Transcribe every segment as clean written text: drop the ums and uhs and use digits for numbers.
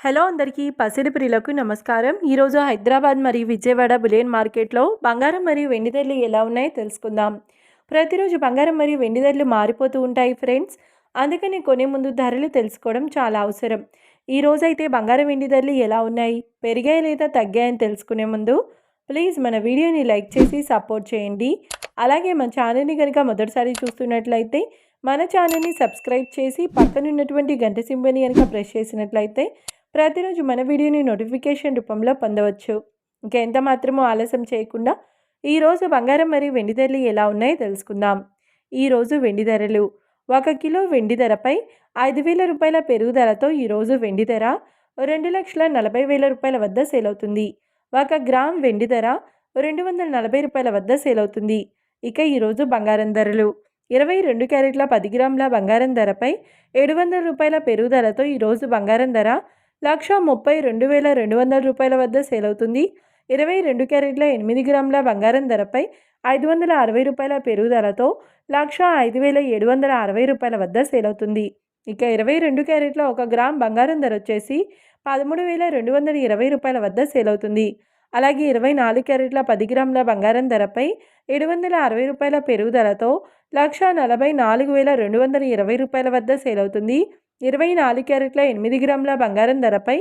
Hello అందరికీ పసిడి ప్రియులకు నమస్కారం. ఈరోజు హైదరాబాద్ మరియు విజయవాడ బులియన్ మార్కెట్లో బంగారం మరియు వెండి ధరలు ఎలా ఉన్నాయో తెలుసుకుందాం. ప్రతిరోజు బంగారం మరియు వెండి ధరలు మారిపోతూ ఉంటాయి ఫ్రెండ్స్. అందుకని కొనే ముందు ధరలు తెలుసుకోవడం చాలా అవసరం. ఈ రోజైతే బంగారం వెండి ధరలు ఎలా ఉన్నాయి, పెరిగాయి లేదా తగ్గాయని తెలుసుకునే ముందు ప్లీజ్ మన వీడియోని లైక్ చేసి సపోర్ట్ చేయండి. అలాగే మన ఛానల్ని కనుక మొదటిసారి చూస్తున్నట్లయితే మన ఛానల్ని సబ్స్క్రైబ్ చేసి పక్కనున్నటువంటి గంట సింబల్ని కనుక ప్రెస్ చేసినట్లయితే ప్రతిరోజు మన వీడియోని నోటిఫికేషన్ రూపంలో పొందవచ్చు. ఇంకెంత మాత్రమూ ఆలస్యం చేయకుండా ఈరోజు బంగారం మరియు వెండి ధరలు ఎలా ఉన్నాయో తెలుసుకుందాం. ఈరోజు వెండి ధరలు: 1 కిలో వెండి ధరపై 5,000 రూపాయల పెరుగుదలతో ఈరోజు వెండి ధర 2,40,000 రూపాయల వద్ద సేల్ అవుతుంది. 1 గ్రామ్ వెండి ధర 240 రూపాయల వద్ద సేల్ అవుతుంది. ఇక ఈరోజు బంగారం ధరలు: 22 క్యారెట్ల 10 గ్రాముల బంగారం ధరపై 700 రూపాయల పెరుగుదలతో ఈరోజు బంగారం ధర 1,32,200 రూపాయల వద్ద సేల్ అవుతుంది. 22 క్యారెట్ల 8 గ్రాముల బంగారం ధరపై 560 రూపాయల పెరుగుదలతో 1,05,760 రూపాయల వద్ద సేల్ అవుతుంది. ఇక 22 క్యారెట్ల 1 గ్రామ్ బంగారం ధర వచ్చేసి 13,220 రూపాయల వద్ద సేల్ అవుతుంది. అలాగే 24 క్యారెట్ల 10 గ్రాముల బంగారం ధరపై 760 రూపాయల పెరుగుదలతో 1,44,220 రూపాయల వద్ద సేల్ అవుతుంది. 24 క్యారెట్ల 8 గ్రాముల బంగారం ధరపై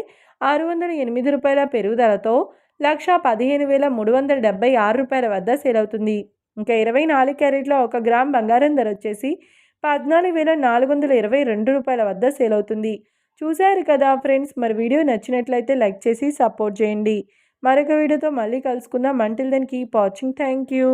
608 రూపాయల పెరుగుదలతో 1,15,376 రూపాయల వద్ద సేల్ అవుతుంది. ఇంకా 24 క్యారెట్ల 1 గ్రామ్ బంగారం ధర వచ్చేసి 14,422 రూపాయల వద్ద సేల్ అవుతుంది. చూశారు కదా ఫ్రెండ్స్, మరి వీడియో నచ్చినట్లయితే లైక్ చేసి సపోర్ట్ చేయండి. మరొక వీడియోతో మళ్ళీ కలుసుకుందాం. Until then keep watching. Thank you.